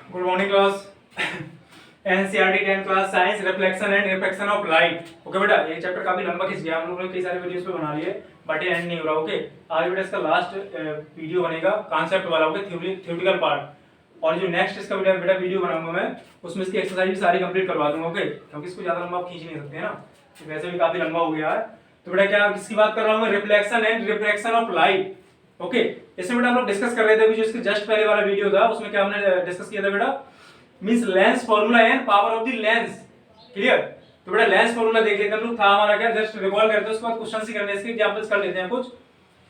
Good morning class. NCERT 10 class science reflection and refraction of light. Okay बेटा, ये chapter काफी लंबा खिंच गया, हम लोगों ने कई सारे वीडियोस पे बना लिए बट ये एंड नहीं हो रहा। ओके, आज बेटा इसका लास्ट वीडियो बनेगा कॉन्सेप्ट वाला, ओके, थ्योरेटिकल पार्ट। और जो नेक्स्ट इसका बेटा वीडियो बनाऊंगा मैं, उसमें इसकी एक्सरसाइज भी सारी कंप्लीट करवा दूंगा। ओके, क्योंकि इसको ज्यादा लंबा आप खींच नहीं सकते ना, तो वैसे भी काफी लंबा हो गया है। तो बेटा क्या किसकी बात कर रहा हूँ मैं? Reflection and refraction of light. Okay, इसमें बेटा हम लोग डिस्कस कर रहे थे अभी जो इसके जस्ट पहले वाला वीडियो था, उसमें क्या हमने डिस्कस किया था बेटा? Means lens formula and power of the lens. Clear? तो बेटा लेंस फार्मूला देख लेते हैं हम लोग, था हमारा क्या, जस्ट रिकॉल करते हैं, उसके बाद क्वेश्चंस ही करने इसके एग्जांपल्स कर लेते हैं कुछ।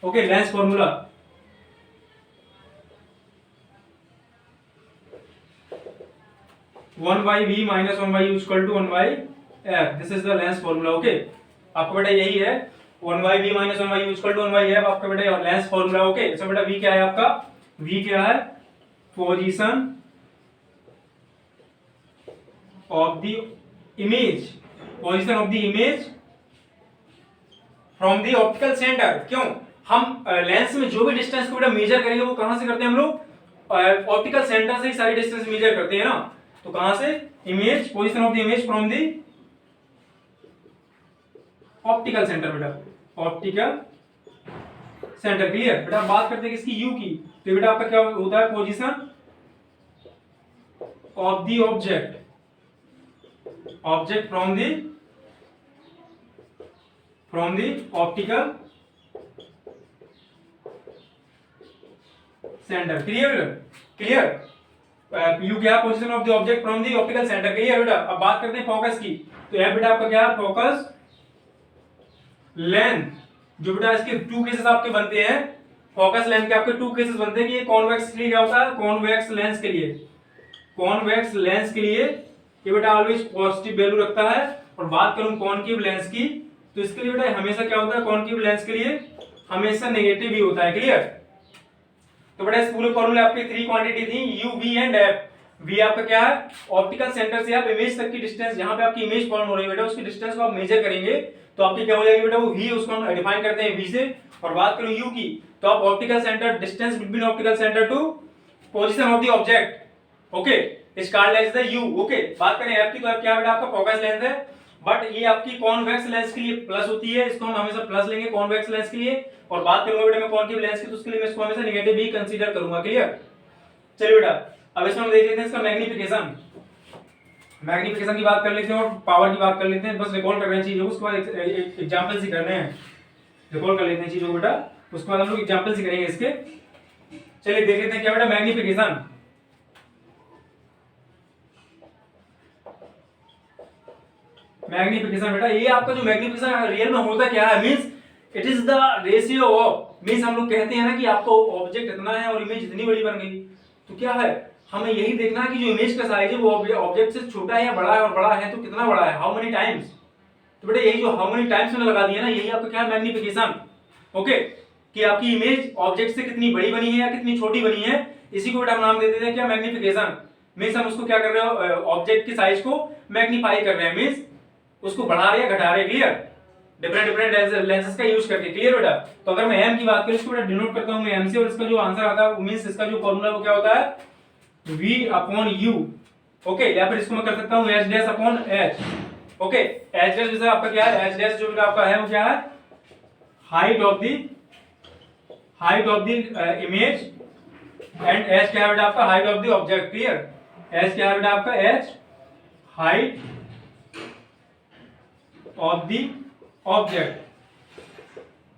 Okay, lens formula 1/v - 1/u = 1/f। This is the lens formula. Okay, आपको बेटा यही है 1/v - 1/u = 1/f आपका बेटा लेंस फार्मूला। ओके, इसमें बेटा v क्या है आपका? v क्या है? Position of the image, position of the image from the optical center। क्यों? हम लेंस में जो भी डिस्टेंस को बेटा मेजर करेंगे वो कहां से करते हैं हम लोग? ऑप्टिकल सेंटर से ही सारी डिस्टेंस मेजर करते हैं ना। तो कहां से? Image, position of the image from the optical centre बेटा, ऑप्टिकल सेंटर। क्लियर? बेटा बात करते हैं किसकी? यू की। तो बेटा आपका क्या होता है? Position of the object, object from the optical center। Clear? Clear? You क्या? Position of the object from the optical centre. Clear बेटा? अब बात करते हैं फोकस की। तो यह बेटा आपका क्या है? Focus length. जो बेटा इसके टू केसेस आपके बनते हैं, फोकस लेंथ के आपके टू केसेस बनते हैं कि ये कॉन्वेक्स के लिए क्या होता है? कॉन्वेक्स लेंस के लिए, कॉन्वेक्स लेंस के लिए ये बेटा ऑलवेज पॉजिटिव वैल्यू रखता है। और बात करूं कॉनकेव लेंस की, तो इसके लिए बेटा हमेशा क्या होता है? कॉनकेव लेंस के लिए हमेशा नेगेटिव ही होता है। क्लियर? तो बेटा इस पूरे फॉर्मूले आपकी थ्री क्वांटिटी थी, u, v and f. V आपका क्या है? ऑप्टिकल सेंटर से आप इमेज तक की डिस्टेंस, जहां पे आपकी इमेज फॉर्म हो रही है बेटा, उसकी डिस्टेंस को आप मेजर करेंगे तो आपकी क्या हो जाएगी बेटा? वो वी, उसको हम डिफाइन करते हैं वी से। और बात करूं यू की, तो आप optical centre, distance between optical centre to position of the object. Okay, is called as the u. Okay, बात करें एफ की, तो एफ क्या बेटा? आपका फोकस लेंथ है, बट ये आपकी कॉन्वेक्स लेंस के लिए प्लस होती है, इसको हम हमेशा प्लस लेंगे कॉन्वेक्स लेंस के लिए। और बात करूंगा बेटा मैं कॉनकेव लेंस की, तो उसके लिए मैं इसको हमेशा नेगेटिव ही कंसीडर करूंगा। क्लियर? चलिए बेटा अब इसमें हम देख लेते हैं इसका मैग्नीफिकेशन। मैग्नीफिकेशन की बात कर लेते हैं और पावर की बात कर लेते हैं। बस रिकॉल कर रहे हैं चीजों को, उसके बाद एग्जांपल्स ही करने हैं। रिकॉल कर लेते हैं चीजों को बेटा, उसके बाद हम लोग एग्जांपल्स ही करेंगे इसके। चलिए देख लेते हैं क्या बेटा? मैग्नीफिकेशन। मैग्निफिकेशन बेटा, ये आपका जो मैग्निफिकेशन रियल में होता क्या है? Means it is the ratio of, means हम लोग कहते हैं ना कि आपको ऑब्जेक्ट इतना है और इमेज इतनी बड़ी बन गई, तो क्या है? हमें यही देखना है कि जो इमेज का साइज है वो ऑब्जेक्ट से छोटा है या बड़ा है, और बड़ा है तो कितना बड़ा है, हाउ मेनी टाइम्स। तो बेटा यही जो हाउ मेनी टाइम्स मैंने लगा दिया ना, यही आपका क्या है? मैग्निफिकेशन। ओके, कि आपकी इमेज ऑब्जेक्ट से कितनी बड़ी बनी है या कितनी छोटी बनी है, इसी को बेटा हम नाम दे देते हैं क्या? मैग्निफिकेशन। मींस हम उसको क्या कर रहे हो? ऑब्जेक्ट की साइज को मैग्नीफाई कर रहे हैं, मींस उसको बढ़ा रहे हैं, घटा रहे हैं। क्लियर? डिफरेंट डिफरेंट लेंसेज का यूज करके। क्लियर बेटा? तो अगर मैं एम की बात करूं, इसको बेटा डिनोट करता हूं मैं एम से, और इसका जो आंसर आता है मींस इसका जो फॉर्मूला वो क्या होता है? v/u। ओके, या फिर इसको मैं कर सकता हूं h'/h। ओके, h' जैसे आपका क्या है? h' जो बेटा आपका है वो क्या है? Height of the image, and h क्या है बेटा आपका? Height of the object. Clear? h क्या है बेटा आपका? h height of the object.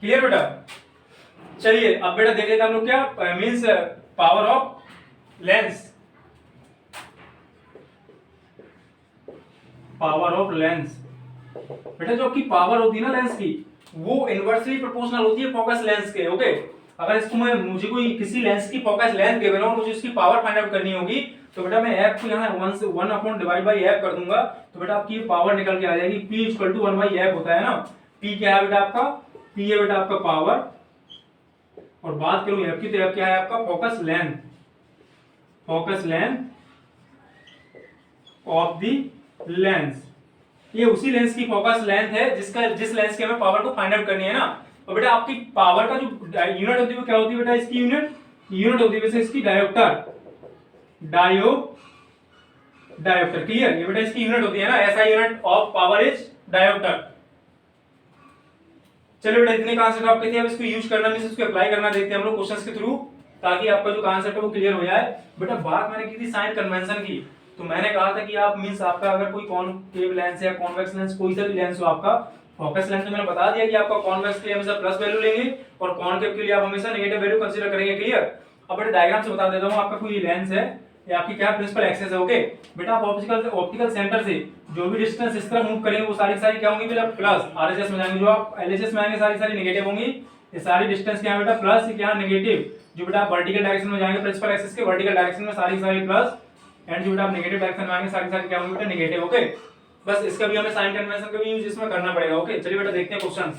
Clear बेटा? चलिए अब बेटा देख लेते हैं हम लोग क्या means power of lens. Power of lens बेटा, जो आपकी पावर होती है ना लेंस की, वो इनवर्सली प्रोपोर्शनल होती है फोकस लेंस के। ओके, अगर इसको मुझे कोई किसी लेंस की फोकस लेंथ गिवन हो, मुझे उसकी पावर फाइंड आउट करनी होगी, तो बेटा मैं f को यहाँ 1/f कर दूंगा, तो बेटा आपकी पावर निकल के आ जाएगी। p = 1/f होता है ना। p क्या है बेटा आपका? p है बेटा आपका पावर। और बात करूं f की, तो f क्या है आपका? Focus length, focus length of the lens. ये उसी लेंस की फोकस लेंथ है जिस लेंस की हमें पावर को फाइंड आउट करनी है ना। और बेटा आपकी पावर का जो यूनिट होती है वो क्या होती है बेटा? इसकी यूनिट होती है वैसे इसकी डायोप्टर। Dioptre dioptre. क्लियर? ये बेटा इसकी यूनिट होती है ना, SI unit of power is dioptre. चलो बेटा इतने कॉन्सेप्ट आपके थे, अब इसको यूज करना मींस इसको अप्लाई करना देखते हैं हम लोग क्वेश्चंस के थ्रू, ताकि आपका जो कॉन्सेप्ट है वो क्लियर हो जाए। बेटा बात मैंने की थी साइन कन्वेंशन की, तो मैंने कहा था कि आप मींस आपका अगर कोई कॉनकेव लेंस या कॉन्वेक्स लेंस कोई सा भी लेंस हो आपका, फोकस लेंस में मैंने बता दिया कि आपका कॉन्वेक्स के लिए हमेशा प्लस वैल्यू लेंगे और कॉनकेव के लिए आप हमेशा नेगेटिव वैल्यू कंसीडर करेंगे। क्लियर? अब बेटा डायग्राम से बता देता हूं, आपका कोई लेंस है, ये आपकी क्या प्रिंसिपल एक्सिस है। ओके बेटा, आप ऑप्टिकल सेंटर से जो भी डिस्टेंस इस तरह मूव करेंगे वो सारी सारी क्या होंगी बेटा, प्लस। आरएचएस में जाएंगे, जो आप एलएचएस में आएंगे सारी सारी नेगेटिव होंगी। ये सारी डिस्टेंस क्या है बेटा, प्लस, ये क्या नेगेटिव। जो बेटा आप वर्टिकल डायरेक्शन में जाएंगे प्रिंसिपल एक्सिस के वर्टिकल डायरेक्शन में सारी सारी प्लस, एंड जो बेटा आप नेगेटिव डायरेक्शन में आएंगे सारी सारी क्या होंगी बेटा, नेगेटिव। ओके बस इसका भी हमें साइन कन्वेंशन का भी यूज इसमें करना पड़ेगा। ओके चलिए बेटा देखते हैं क्वेश्चन।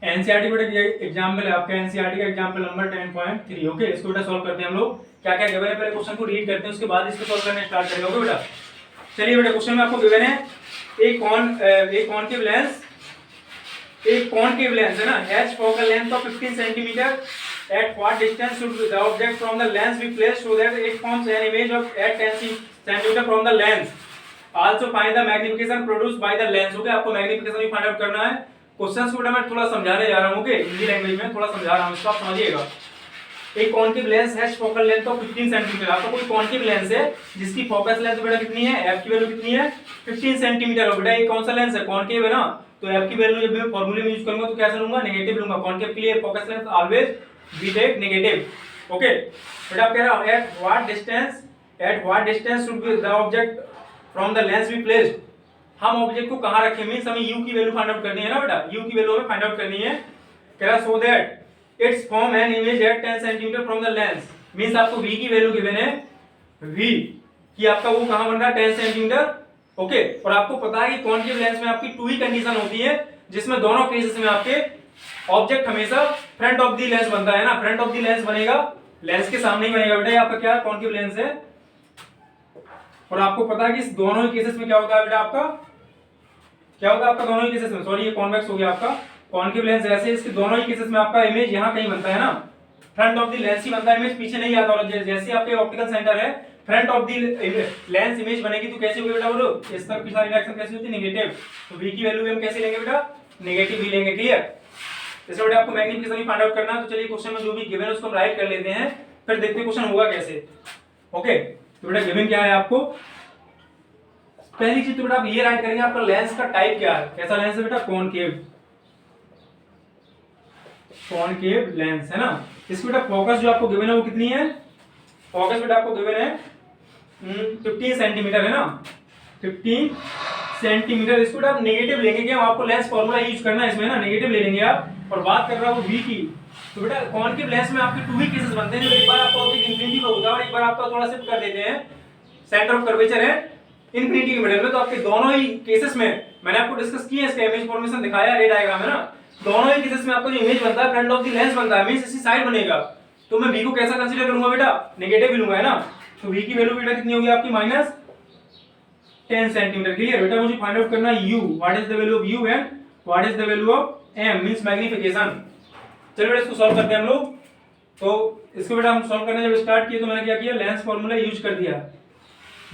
एनसीईआरटी बेटा ये एग्जांपल है आपका, एनसीईआरटी का एग्जांपल नंबर 10.3। ओके इसको बेटा सॉल्व करते हैं हम लोग। क्या क्या गिवन है पहले क्वेश्चन को रीड करते हैं, उसके बाद इसको सॉल्व करना स्टार्ट करेंगे। ओके बेटा चलिए बेटा, क्वेश्चन में आपको गिवन है एक कॉनकेव लेंस है ना, H focal length of 15 centimetre, at what distance should the object from the lens be placed so that it forms an image of at 10 centimeter from the lens. Also find the magnification produced by the lens. Okay आपको magnification भी find out करना है। Questions को मैं थोड़ा समझाने जा रहा हूं, ओके हिंदी लैंग्वेज में थोड़ा समझा रहा हूं, इसको आप समझिएगा। एक कॉनकेव लेंस है फोकल लेंथ ऑफ 15 सेंटीमीटर। आपका कोई कॉनकेव लेंस है जिसकी फोकस लेंथ बेटा कितनी है, एफ की वैल्यू कितनी है, 15 सेंटीमीटर। बेटा ये कौन सा लेंस है, कॉनकेव है ना, तो एफ की वैल्यू जब मैं फार्मूले में यूज करूंगा तो कैसे लूंगा, नेगेटिव लूंगा। कॉनकेव के लिए focus length always we take negative. Okay बेटा आप कह रहा हूं at what distance should be the object from the lens be placed. हम ऑब्जेक्ट को कहां रखें, मींस हमें u की वैल्यू फाइंड आउट करनी है ना बेटा, u की वैल्यू हमें फाइंड आउट करनी है। कह रहा so that it's form an image at 10 centimetre from the lens. Means आपको v की वैल्यू गिवन है, v कि आपका वो कहां बन रहा है, 10 सेंटीमीटर। ओके और आपको पता है कि कॉनकेव लेंस में आपकी टू ही कंडीशन होती है, जिसमें दोनों केसेस में आपके ऑब्जेक्ट हमेशा फ्रंट ऑफ द लेंस बनता है ना, फ्रंट ऑफ द लेंस बनेगा, लेंस के सामने ही बनेगा बेटा। ये आपका क्या कॉनकेव लेंस है, और आपको पता है कि इस दोनों ही केसेस में क्या होता है बेटा, आपका क्या होता है, आपका दोनों ही केसेस में, सॉरी ये कॉन्वेक्स हो गया आपका, कॉनकेव लेंस ऐसे इसके दोनों ही केसेस में आपका इमेज यहाँ कहीं बनता है ना, फ्रंट ऑफ द लेंस ही बनता है, इमेज पीछे नहीं आता। और जैसे आपके ऑप्टिकल सेंटर है front of the lens image बनेगी तो कैसे होगी बेटा, बोलो इस तरफ की सारी डायरेक्शन कैसी होती है, नेगेटिव। तो v की वैल्यू हम कैसे लेंगे बेटा, नेगेटिव ही लेंगे। क्लियर? जैसे बेटा आपको मैग्निफिकेशन भी फाइंड आउट करना है, तो चलिए क्वेश्चन में जो भी गिवन है उसको हम राइट कर लेते हैं, फिर देखते हैं क्वेश्चन होगा कैसे। ओके तो बेटा गिवन क्या है आपको, पहली चीज तो बेटा आप ये राइट करेंगे आपका लेंस का टाइप क्या है, कैसा लेंस है बेटा, कॉनकेव लेंस है ना। इसकी बेटा फोकस जो आपको गिवन है वो कितनी है, फोकस बेटा आपको गिवन है 15 सेंटीमीटर है ना, 15 सेंटीमीटर। इसको बेटा आप नेगेटिव लेंगे, क्या आपको लेंस फार्मूला यूज करना है इसमें ना, नेगेटिव ले लेंगे आप। और बात कर रहा हूं v की, तो बेटा कॉनकेव लेंस में आपके टू ही केसेस बनते हैं, एक बार आपका ऑब्जेक्ट इंफिनिटी पे होता है और एक बार आपका थोड़ा शिफ्ट कर देते हैं, सेंटर ऑफ कर्वेचर है इंफिनिटी के मिडिल में। तो आपके दोनों ही केसेस में मैंने आपको डिस्कस किया है, इसका इमेज फॉर्मेशन दिखाया रे डायग्राम है ना, दोनों ही केसेस में आपको जो इमेज बनता है फ्रंट ऑफ द लेंस बनता है, मींस इसी साइड बनेगा। तो मैं v को कैसा कंसीडर करूंगा बेटा, नेगेटिव ही लूंगा है ना। तो v की वैल्यू बेटा कितनी होगी आपकी, -10 सेंटीमीटर। क्लियर? बेटा मुझे फाइंड आउट करना है u, what is the value of u and what is the value of m, means magnification. चलो बेटा इसको सॉल्व करते हैं हम लोग। तो इसको बेटा हम सॉल्व करने जब स्टार्ट किए तो मैंने क्या किया, लेंस फार्मूला यूज कर दिया।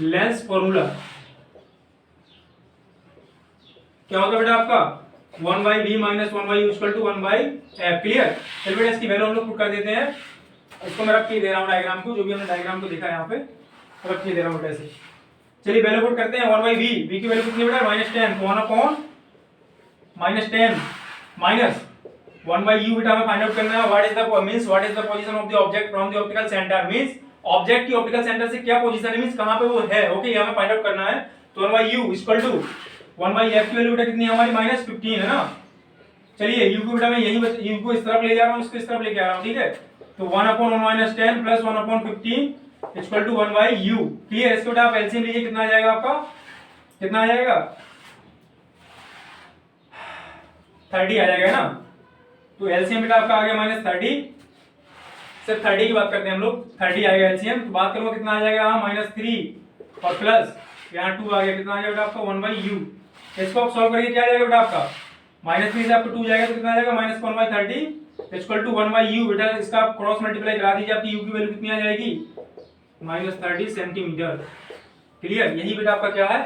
लेंस फार्मूला क्या होता है बेटा आपका, 1/v - 1/u = 1/f। क्लियर? चलिए बेटा इसकी वैल्यू हम लोग पुट कर देते हैं। इसको मैं रख के दे रहा हूं डायग्राम को, जो भी हमने डायग्राम को देखा है यहाँ पे रख के दे रहा हूं बेटा ऐसे। चलिए वैल्यू पुट करते हैं, 1/v, v की वैल्यू कितनी बेटा, -10, तो 1/-10 माइनस 1/u बेटा हमें फाइंड आउट करना है, what is the position of the object from the optical centre, means object की ऑप्टिकल सेंटर से क्या पोजीशन है, मींस कहां पे वो है। ओके ये हमें फाइंड आउट करना है। तो 1/u = 1/f की वैल्यू बेटा कितनी है हमारी, -15 है ना। चलिए u को बेटा मैं यही u को इस तरफ ले जा रहा हूं, इसको इस तरफ लेके आ रहा हूं, ठीक है। तो 1/1 - 10 + 1/15 = 1/u। क्लियर? इसको बेटा आप एलसीएम लीजिए, कितना आ जाएगा आपका, कितना आ जाएगा, 30 आ जाएगा ना। तो एलसीएम बेटा आपका आ गया -30, सिर्फ 30 की बात करते हैं हम लोग, 30 आएगा एलसीएम। तो बात करूंगा कितना आ जाएगा यहाँ -3 और प्लस यहाँ 2 आ गया, कितना आ गया बेटा आपका 1/u। इसको आप सॉल्व करिए, क्या आ जाएगा बेटा आपका -3 से आपको 2 जाएगा तो कितना आ जाएगा -1/30 इक्वल टू 1/u। बेटा इसका आप क्रॉस मल्टीप्लाई करा दीजिए, आपकी u की वैल्यू कितनी आ जाएगी -30 सेंटीमीटर। क्लियर, यही बेटा आपका क्या है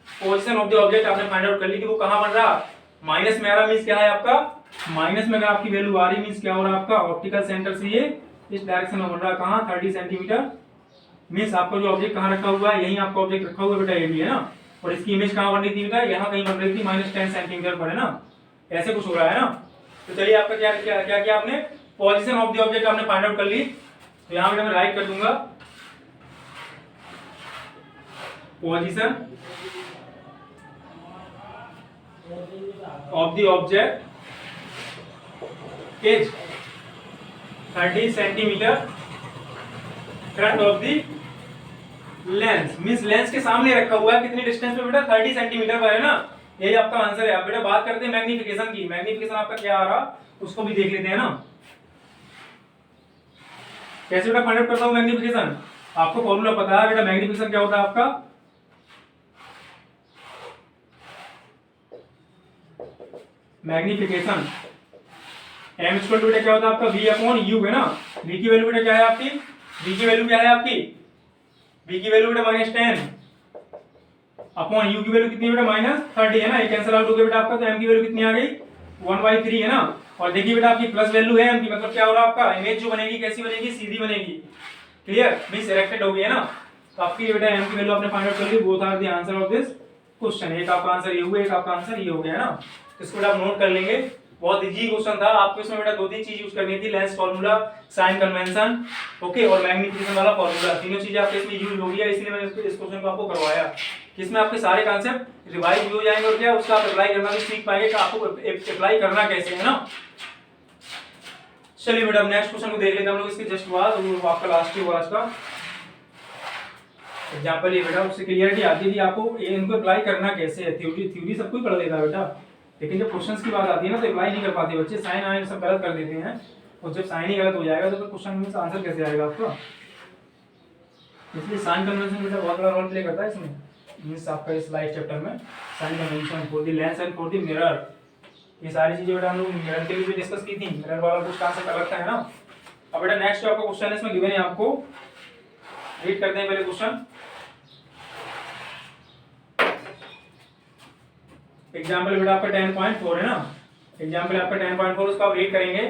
पोजीशन ऑफ द ऑब्जेक्ट आपने फाइंड आउट कर ली कि वो कहां बन रहा, माइनस में आ रहा, मींस क्या है आपका माइनस में अगर आपकी वैल्यू आ रही मींस क्या हो रहा है आपका ऑप्टिकल सेंटर से ये इस डायरेक्शन में बन रहा है, कहां 30 सेंटीमीटर। मींस आपका जो ऑब्जेक्ट कहां रखा हुआ है, यही आपका ऑब्जेक्ट रखा हुआ है बेटा, ये भी है ना। और इसकी इमेज कहां बन रही थी बेटा, यहां कहीं बन रही थी -10 सेंटीमीटर पर, है ना। ऐसे कुछ हो रहा है ना। तो चलिए आपका क्या क्या क्या किया आपने, पोजीशन ऑफ द ऑब्जेक्ट आपने फाइंड आउट कर ली। तो यहां बेटा मैं राइट कर दूंगा position of the object is 30 centimeter front of the lens, means lens के सामने रखा हुआ है, कितनी डिस्टेंस पे बेटा 30 सेंटीमीटर पर, है ना। यही आपका आंसर है। अब बेटा बात करते हैं मैग्निफिकेशन की, मैग्निफिकेशन आपका क्या आ रहा उसको भी देख लेते हैं ना। कैसे बेटा फाइंड आउट करता हूं मैग्निफिकेशन, आपको फॉर्मूला पता है बेटा, मैग्निफिकेशन क्या होता है आपका मैग्निफिकेशन m इक्वल टू क्या होता है आपका v अपॉन u, है ना। v की वैल्यू बेटा क्या है आपकी, v की वैल्यू क्या है आपकी, v की वैल्यू बेटा -10 अपॉन u की वैल्यू कितनी है बेटा -30, है ना। ये कैंसिल आउट हो गया बेटा आपका, तो m की वैल्यू कितनी आ गई 1/3, है ना। और देखिए बेटा आपकी प्लस वैल्यू है m की, मतलब क्या हो रहा है आपका इमेज जो बनेगी कैसी बनेगी, सीधी बनेगी। क्लियर, मींस इरेक्टेड हो गई, है ना। तो आपकी बेटा m की वैल्यू आपने फाइंड आउट कर ली। Both are the answer of this question, एक आपका आंसर ये हुआ, एक आपका आंसर ये हो गया, है ना। इसको आप नोट कर लेंगे, बहुत इजी क्वेश्चन था। आपको इसमें बेटा 2-3 चीज यूज करनी थी, lens formula, sign convention, okay, और मैग्निफिकेशन वाला फार्मूला। तीनों चीजें आपके इसमें यूज हो गई है, इसलिए मैंने इस क्वेश्चन को आपको करवाया कि इसमें आपके सारे कांसेप्ट रिवाइज भी हो जाएंगे और क्या उसका आप अप्लाई करना भी सीख पाएंगे कि आपको अप्लाई करना कैसे है ना। चलिए बेटा नेक्स्ट क्वेश्चन को देख लेते हैं हम लोग इसके जस्ट बाद, वो आपका लास्ट ही हुआ आज का एग्जांपल। ये बेटा उससे क्लियरिटी आती थी आपको इनको अप्लाई करना कैसे है। थ्योरी सब कोई पढ़ लेता बेटा, लेकिन जब क्वेश्चंस की बात आती है ना तो अप्लाई नहीं कर पाते बच्चे, साइन आइन सब गलत कर देते हैं। और जब साइन ही गलत हो जाएगा तो फिर क्वेश्चन में आंसर कैसे आएगा आपका। इसलिए साइन कन्वेंशन बेटा बहुत बड़ा रोल प्ले करता है इसमें, मींस आपका इस लाइफ चैप्टर में sign convention for the lens and for the mirror, ये सारी चीजें बेटा हम लोग मिरर के लिए भी डिस्कस की थी। मिरर वाला कुछ कांसेप्ट अलग था, है ना। अब बेटा नेक्स्ट जो आपका क्वेश्चन है इसमें गिवन है, आपको रीड करते हैं पहले क्वेश्चन। एग्जाम्पल बेटा आपका 10.4 है ना, एग्जाम्पल आपका 10.4, उसको आप रीड करेंगे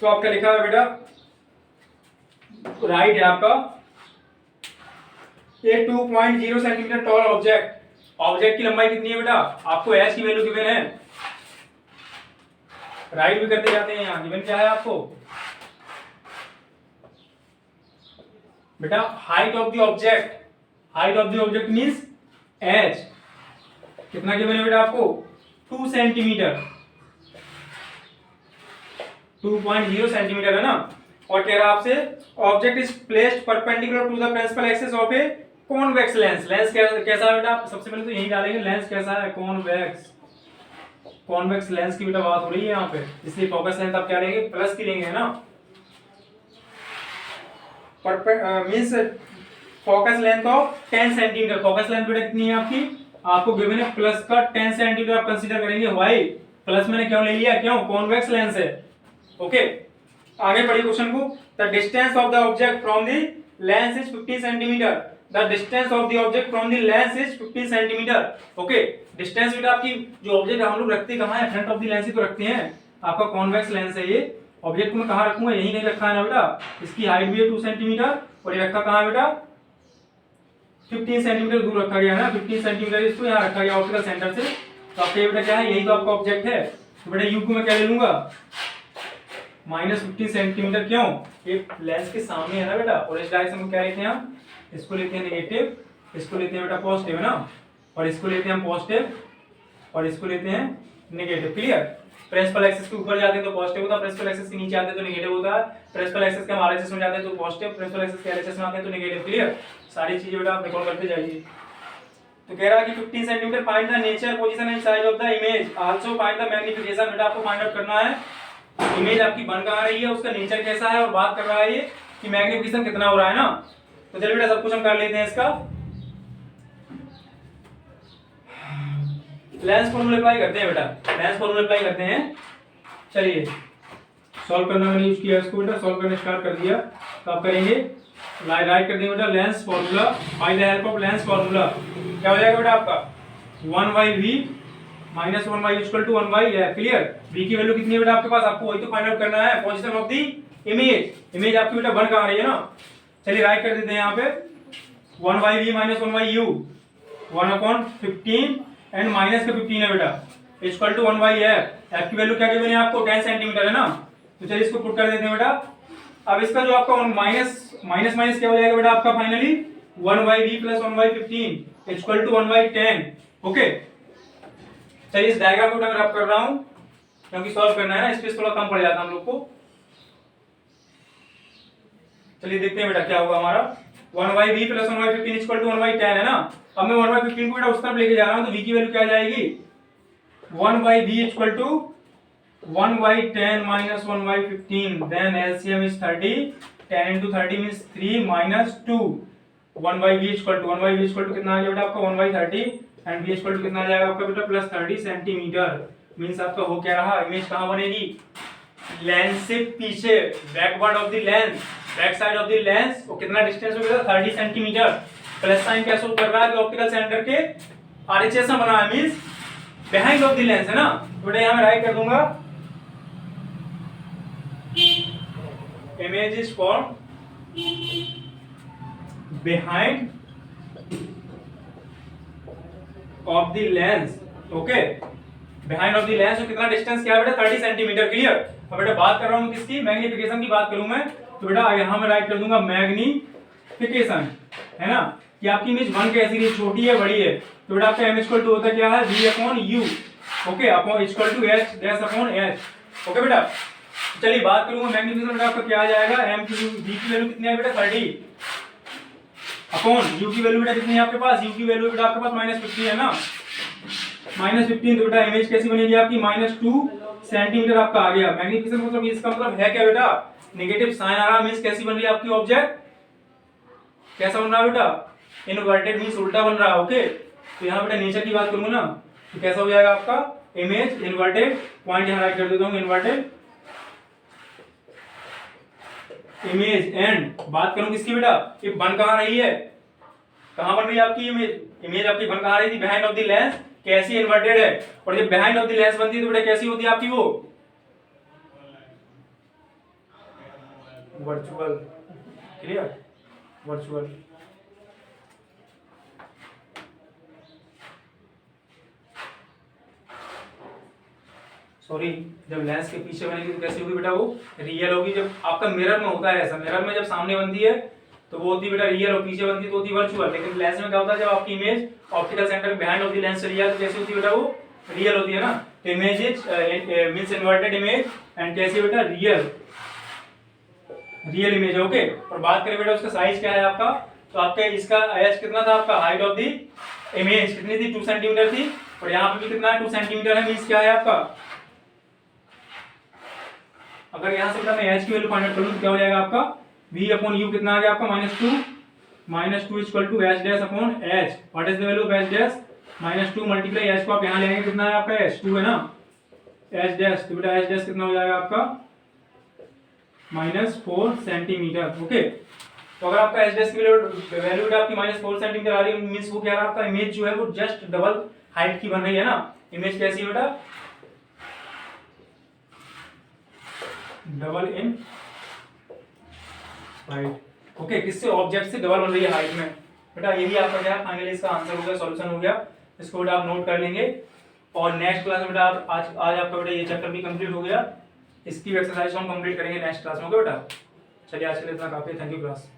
तो आपका लिखा है बेटा राइट है आपका ये 2.0 सेंटीमीटर टॉल ऑब्जेक्ट, ऑब्जेक्ट की लंबाई कितनी है बेटा, आपको h की वैल्यू गिवन है, राइट भी करते जाते हैं। यहाँ गिवन क्या है आपको बेटा height of the object, height of the object means h, कितना गिवन है बेटा आपको 2 सेंटीमीटर, 2.0 सेंटीमीटर, है ना। और कह रहा आपसे object is placed perpendicular to the principal axis of a convex lens. Lens कैसा है बेटा, सबसे पहले तो यही डालेंगे लेंस कैसा है, कॉन्वेक्स, कॉन्वेक्स लेंस की बेटा बात हो रही है यहाँ पे, इसलिए फोकस लेंथ आप क्या लेंगे प्लस की लेंगे, है ना। Means focus length of 10 centimetre, focus length बेटा कितनी है आपकी, आपको गिवन है प्लस का 10 सेंटीमीटर आप कंसीडर करेंगे। वाई प्लस मैंने क्यों ले लिया, क्यों कॉन्वेक्स लेंस है, ओके। आगे पढ़िए क्वेश्चन को। The distance of the object from the lens is 50 centimetre, the distance of the object from the lens is 50 centimetre, okay. Distance बेटा आपकी जो ऑब्जेक्ट हम लोग रखते कहां है, फ्रंट ऑफ द लेंस ही तो रखते हैं, आपका कॉन्वेक्स लेंस है ये। ऑब्जेक्ट को मैं कहां रखूंगा, यहीं कहीं रखा है ना बेटा, इसकी हाइट भी है 2 सेंटीमीटर और ये रखा कहां है बेटा 15 सेंटीमीटर दूर रखा गया है ना, 15 सेंटीमीटर इसको यहाँ रखा गया ऑप्टिकल सेंटर से। तो आपका ये बेटा क्या है, यही तो आपका ऑब्जेक्ट है। तो बेटा यू को मैं क्या ले लूंगा -15 सेंटीमीटर, क्यों ये लेंस के सामने है ना बेटा। और इस डायरेक्शन में क्या लेते हैं हम, इसको लेते हैं नेगेटिव, इसको लेते हैं बेटा पॉजिटिव, है ना। और इसको लेते हैं हम पॉजिटिव और इसको लेते हैं नेगेटिव। क्लियर, प्रिंसिपल एक्सिस के ऊपर जाते हैं तो पॉजिटिव होता है, प्रिंसिपल एक्सिस के नीचे आते हैं तो नेगेटिव होता है, प्रिंसिपल एक्सिस के हम आरएचएस में जाते हैं तो पॉजिटिव, प्रिंसिपल एक्सिस के एलएचएस में आते हैं तो नेगेटिव। क्लियर, सारी चीजें बेटा आप रिकॉर्ड करते जाइए। तो कह रहा है कि 15 centimetre, find the nature position and size of the image, also find the magnification. बेटा आपको फाइंड आउट करना है इमेज आपकी बन कहाँ रही है, उसका नेचर कैसा है, और बात कर रहा है ये कि मैग्निफिकेशन कितना हो रहा है ना। तो चलिए बेटा सब कुछ हम कर लेते हैं इसका। लेंस फॉर्मूला अप्लाई करते हैं बेटा, लेंस फॉर्मूला अप्लाई करते हैं। चलिए सॉल्व करना मैंने यूज किया इसको बेटा, सॉल्व करना स्टार्ट कर दिया। तो आप करेंगे राइट कर देंगे बेटा lens formula by the help of lens formula. क्या हो जाएगा बेटा आपका 1/v minus 1/, equal to 1/f। Clear. v की वैल्यू कितनी है बेटा आपके पास, आपको वही तो फाइंड आउट करना है, position of the image. Image आपकी बेटा बन कहाँ रही है ना। चलिए राइट कर देते हैं यहाँ पे 1/v minus 1/u 1/15 and minus का 15 है बेटा, इक्वल टू 1/f। f की वैल्यू क्या गिवन है आपको 10 सेंटीमीटर है ना। तो चलिए इसको पुट कर देते हैं बेटा। अब इसका जो आपका माइनस माइनस क्या हो जाएगा बेटा आपका finally 1/v plus 1/15 equal to 1/10। Okay. चलिए इस डायग्राम को अगर आप कर रहा हूं क्योंकि सॉल्व करना है ना, स्पेस थोड़ा कम पड़ जाता है हम लोग को। चलिए देखते हैं बेटा क्या होगा हमारा 1/v प्लस 1/15 इक्वल टू 1/10 है ना। अब मैं 1/15 को बेटा उस तरफ लेके जा रहा हूं, तो v की वैल्यू क्या आ जाएगी 1/v equal to 1/10 minus 1/15, then LCM is 30, 10 into 30 means 3 minus 2, 1/v equal to कितना आ गया बेटा आपका 1/30 and v equal to कितना आ जाएगा आपका बेटा प्लस 30 सेंटीमीटर। मींस आपका हो क्या रहा, इमेज कहाँ बनेगी लेंस से पीछे, backward of the lens, back side of the lens. और कितना डिस्टेंस हो गया 30 सेंटीमीटर। प्लस साइन क्या शो कर रहा है, ऑप्टिकल सेंटर के आरएचएस में बना है, means behind of the lens है ना। तो बेटा यहाँ मैं राइट कर दूंगा image is formed behind of the lens। Okay, behind of the lens। तो कितना डिस्टेंस क्या है बेटा 30 सेंटीमीटर। क्लियर। अब बेटा बात कर रहा हूं किसकी, मैग्निफिकेशन की बात करूं मैं, तो बेटा यहां मैं राइट कर दूंगा मैग्निफिकेशन, है ना, कि आपकी इमेज बन कैसी रही, छोटी है बड़ी है। तो बेटा आपका m इक्वल टू होता क्या है v/u। Okay, upon equal to h dash upon h। Okay बेटा। चलिए बात करूंगा मैग्निफिकेशन बेटा आपका क्या आ जाएगा m की v की वैल्यू कितनी है बेटा 30 अपॉन u की वैल्यू बेटा कितनी है आपके पास, u की वैल्यू बेटा आपके पास -15 है ना, -15। तो बेटा इमेज कैसी बनेगी आपकी -2 सेंटीमीटर आपका आ गया। मैग्निफिकेशन मतलब इसका मतलब है क्या बेटा, नेगेटिव साइन आ रहा, मींस कैसी बन रही है आपकी ऑब्जेक्ट, कैसा बन रहा है बेटा इनवर्टेड, मींस उल्टा बन रहा है। ओके। तो यहाँ बेटा नेचर की बात करूंगा ना, तो कैसा हो जाएगा आपका इमेज इनवर्टेड, पॉइंट यहाँ राइट कर देता हूँ इनवर्टेड इमेज। एंड बात करूं किसकी बेटा, ये बन कहां रही है, कहां बन रही है आपकी इमेज, इमेज आपकी बन कहां रही थी बिहाइंड ऑफ द लेंस, कैसी इन्वर्टेड है। और जब बिहाइंड ऑफ द लेंस बनती है तो बेटा कैसी होती है आपकी वो वर्चुअल। Clear, virtual. सॉरी, जब लेंस के पीछे बनेगी तो कैसी होगी बेटा वो रियल होगी। जब आपका मिरर में होता है ऐसा, मिरर में जब सामने बनती है तो वो होती है बेटा रियल, और पीछे बनती है तो होती है वर्चुअल। लेकिन लेंस में क्या होता है, जब आपकी इमेज ऑप्टिकल सेंटर के बिहाइंड ऑफ द लेंस चली जाए तो कैसी होती है बेटा वो रियल होती है ना। तो image is means inverted image and कैसी बेटा रियल, रियल इमेज। ओके। और बात करें बेटा उसका साइज क्या है आपका, तो आपका इसका एज कितना था आपका, हाइट ऑफ द इमेज कितनी थी 2 सेंटीमीटर थी, और यहाँ पे भी कितना है 2 सेंटीमीटर है। मींस क्या है आपका, अगर यहां से बेटा मैं h की वैल्यू फाइंड आउट करूं तो क्या हो जाएगा आपका v/u कितना आ गया आपका -2 equal to h dash upon h। What is the value of h dash -2 multiply h को आप यहां ले आएंगे, कितना है आपका h 2 है ना, h डैश। तो बेटा h डैश कितना हो जाएगा आपका -4 सेंटीमीटर। ओके। तो अगर आपका h डैश की वैल्यू बेटा आपकी -4 सेंटीमीटर आ रही है, मींस वो क्या रहा आपका इमेज जो है वो जस्ट डबल हाइट की बन रही है ना। इमेज कैसी है बेटा डबल इन हाइट। ओके, किससे ऑब्जेक्ट से डबल बन रही है हाइट में। बेटा यही आपका क्या फाइनली इसका आंसर हो गया, सॉल्यूशन हो गया। इसको बेटा आप नोट कर लेंगे। और नेक्स्ट क्लास में बेटा आप आज आपका बेटा ये चैप्टर भी कंप्लीट हो गया, इसकी एक्सरसाइज हम कंप्लीट करेंगे नेक्स्ट क्लास में। ओके बेटा, चलिए आज के लिए इतना काफी, थैंक यू क्लास।